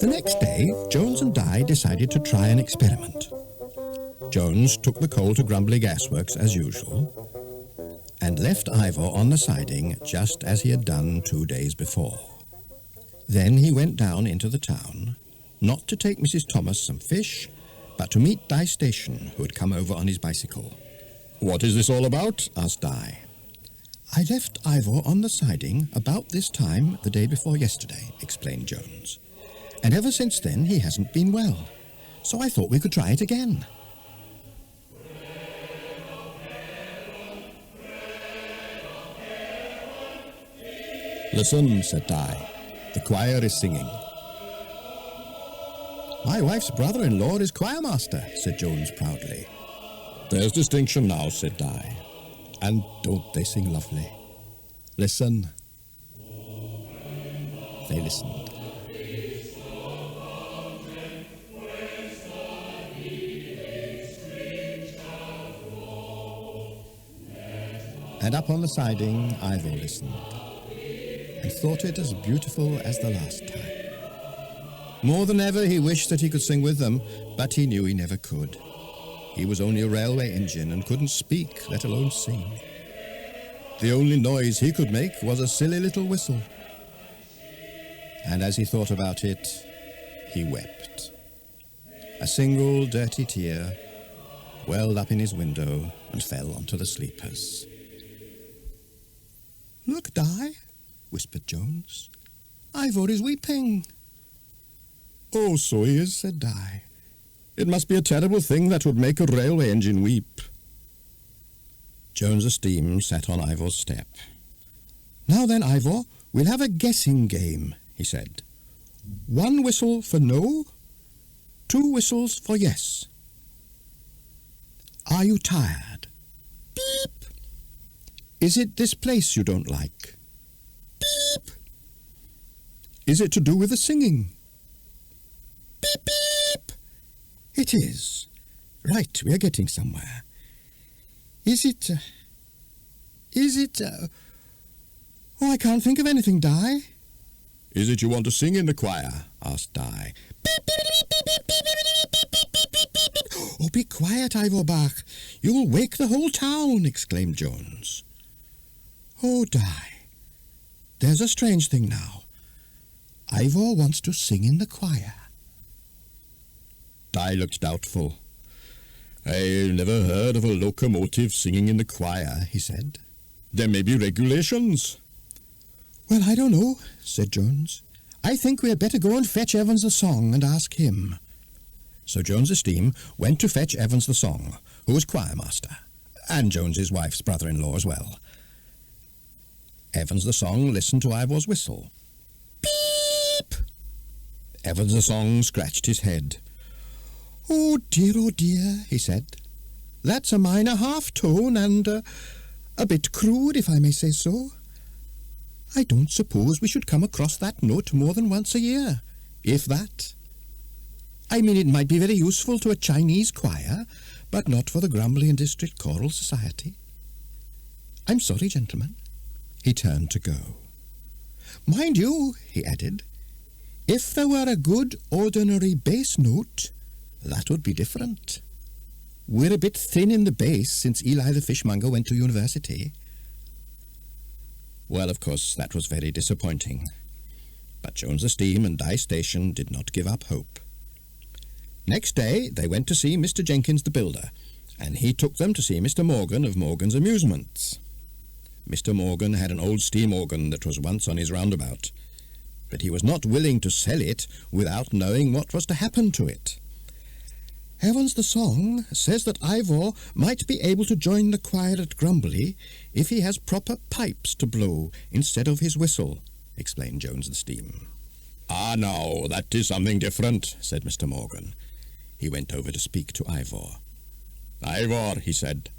The next day, Jones and Di decided to try an experiment. Jones took the coal to Grumbly Gasworks as usual and left Ivor on the siding just as he had done 2 days before. Then he went down into the town, not to take Mrs. Thomas some fish, but to meet Di Station, who had come over on his bicycle. "What is this all about?" asked Di. "I left Ivor on the siding about this time the day before yesterday," explained Jones. "And ever since then he hasn't been well. So I thought we could try it again." "Listen," said Di. "The choir is singing." "My wife's brother-in-law is choirmaster," said Jones proudly. "There's distinction now," said Di. "And don't they sing lovely? Listen." They listened. And up on the siding, Ivor listened, and thought it as beautiful as the last time. More than ever he wished that he could sing with them, but he knew he never could. He was only a railway engine and couldn't speak, let alone sing. The only noise he could make was a silly little whistle. And as he thought about it, he wept. A single dirty tear welled up in his window and fell onto the sleepers. "Look, Di," whispered Jones. "Ivor is weeping." "Oh, so he is," said Di. "It must be a terrible thing that would make a railway engine weep." Jones Esteem sat on Ivor's step. "Now then, Ivor, we'll have a guessing game," he said. "1 whistle for no, 2 whistles for yes. Are you tired? Beep. Is it this place you don't like? Beep. Is it to do with the singing? Beep, beep. It is. Right, we are getting somewhere. Is it... Oh, I can't think of anything, Di." "Is it you want to sing in the choir?" asked Di. "Oh, be quiet, Ivor Bach. You'll wake the whole town," exclaimed Jones. "Oh, Di, there's a strange thing now. Ivor wants to sing in the choir." Di looked doubtful. "I never heard of a locomotive singing in the choir," he said. "There may be regulations." "Well, I don't know," said Jones. "I think we had better go and fetch Evans the Song and ask him." So Jones Esteem went to fetch Evans the Song, who was choirmaster, and Jones's wife's brother-in-law as well. Evans the Song listened to Ivor's whistle. Beep! Evans the Song scratched his head. Oh dear, he said. "That's a minor half-tone and a bit crude, if I may say so. I don't suppose we should come across that note more than once a year, if that. I mean, it might be very useful to a Chinese choir, but not for the Grumbly and District Choral Society. I'm sorry, gentlemen." He turned to go. "Mind you," he added, "if there were a good ordinary bass note, that would be different. We're a bit thin in the bass since Eli the fishmonger went to university." Well, of course, that was very disappointing. But Jones Esteem and Di Station did not give up hope. Next day they went to see Mr. Jenkins the builder, and he took them to see Mr. Morgan of Morgan's Amusements. Mr. Morgan had an old steam organ that was once on his roundabout, but he was not willing to sell it without knowing what was to happen to it. "Evans the Song says that Ivor might be able to join the choir at Grumbly if he has proper pipes to blow instead of his whistle," explained Jones the Steam. "Ah, now, that is something different," said Mr. Morgan. He went over to speak to Ivor. "Ivor," he said,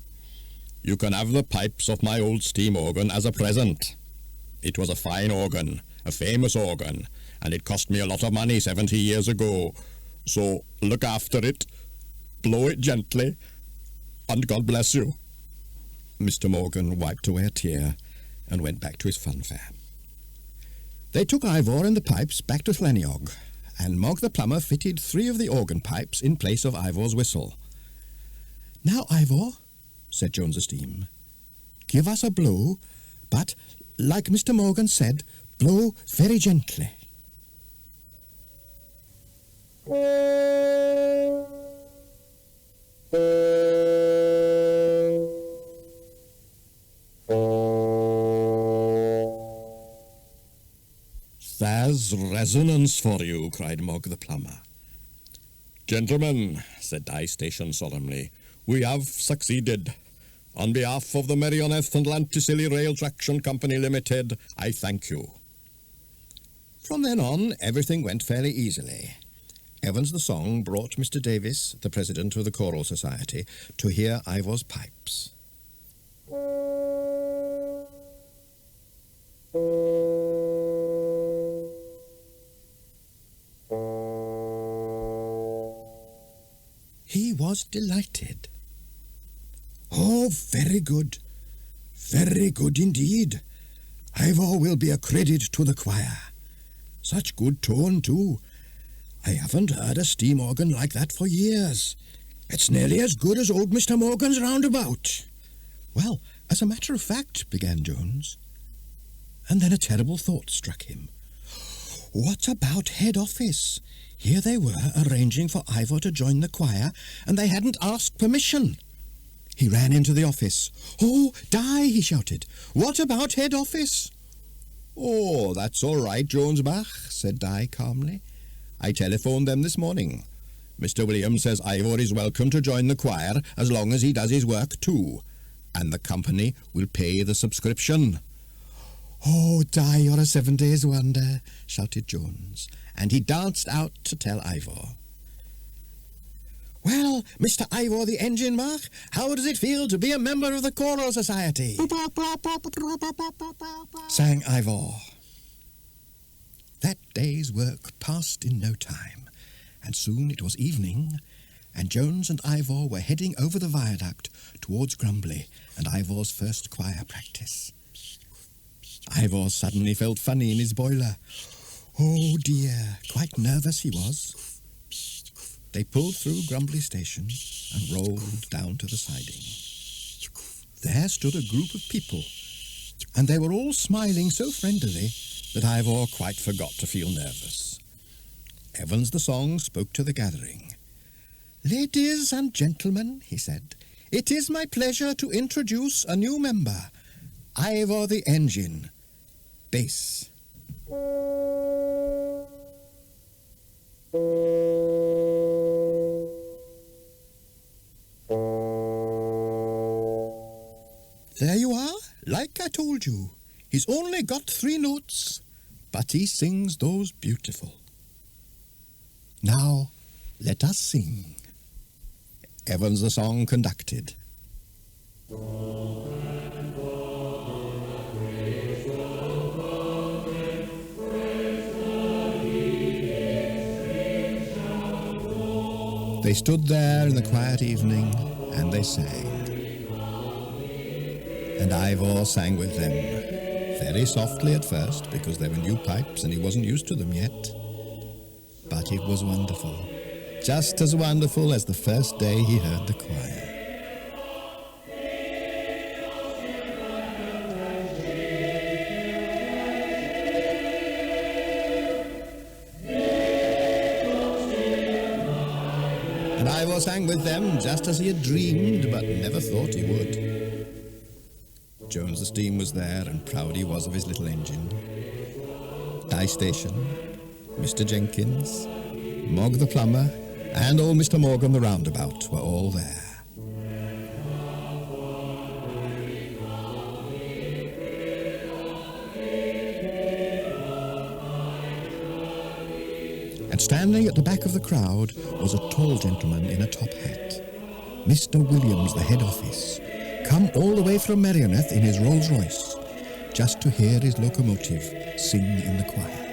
"you can have the pipes of my old steam organ as a present. It was a fine organ, a famous organ, and it cost me a lot of money 70 years ago. So look after it, blow it gently, and God bless you." Mr. Morgan wiped away a tear and went back to his funfair. They took Ivor and the pipes back to Llanniog, and Mog the plumber fitted 3 of the organ pipes in place of Ivor's whistle. "Now, Ivor," said Jones Esteem, "give us a blow, but, like Mr. Morgan said, blow very gently." "There's resonance for you," cried Mog the plumber. "Gentlemen," said Die Station solemnly, "we have succeeded. On behalf of the Merioneth and Lanticilly Rail Traction Company Limited, I thank you." From then on, everything went fairly easily. Evans the Song brought Mr. Davis, the president of the Choral Society, to hear Ivor's pipes. He was delighted. "Oh, very good indeed. Ivor will be a credit to the choir. Such good tone, too. I haven't heard a steam organ like that for years. It's nearly as good as old Mr. Morgan's roundabout." "Well, as a matter of fact," began Jones. And then a terrible thought struck him. What about head office? Here they were arranging for Ivor to join the choir, and they hadn't asked permission. He ran into the office. "Oh, Die," he shouted. "What about head office?" "Oh, that's all right, Jonesbach," said Die calmly. "I telephoned them this morning. Mr. Williams says Ivor is welcome to join the choir as long as he does his work too, and the company will pay the subscription." "Oh, Die, you're a 7 days wonder," shouted Jones, and he danced out to tell Ivor. "Well, Mr. Ivor the engine mark, how does it feel to be a member of the Choral Society?" sang Ivor. That day's work passed in no time, and soon it was evening, and Jones and Ivor were heading over the viaduct towards Grumbly and Ivor's first choir practice. Ivor suddenly felt funny in his boiler. Oh dear, quite nervous he was. They pulled through Grumbly Station and rolled down to the siding. There stood a group of people, and they were all smiling so friendlily that Ivor quite forgot to feel nervous. Evans the Song spoke to the gathering. "Ladies and gentlemen," he said, "it is my pleasure to introduce a new member, Ivor the Engine, bass." There you are, like I told you. He's only got 3 notes, but he sings those beautiful. Now, let us sing. Evans the Song conducted. They stood there in the quiet evening, and they sang. And Ivor sang with them, very softly at first, because they were new pipes and he wasn't used to them yet. But it was wonderful, just as wonderful as the first day he heard the choir. And Ivor sang with them just as he had dreamed, but never thought he would. Jones the Steam was there, and proud he was of his little engine. Die Station, Mr. Jenkins, Mog the plumber, and old Mr. Morgan the roundabout were all there. And standing at the back of the crowd was a tall gentleman in a top hat, Mr. Williams, the head office, come all the way from Merioneth in his Rolls-Royce, just to hear his locomotive sing in the choir.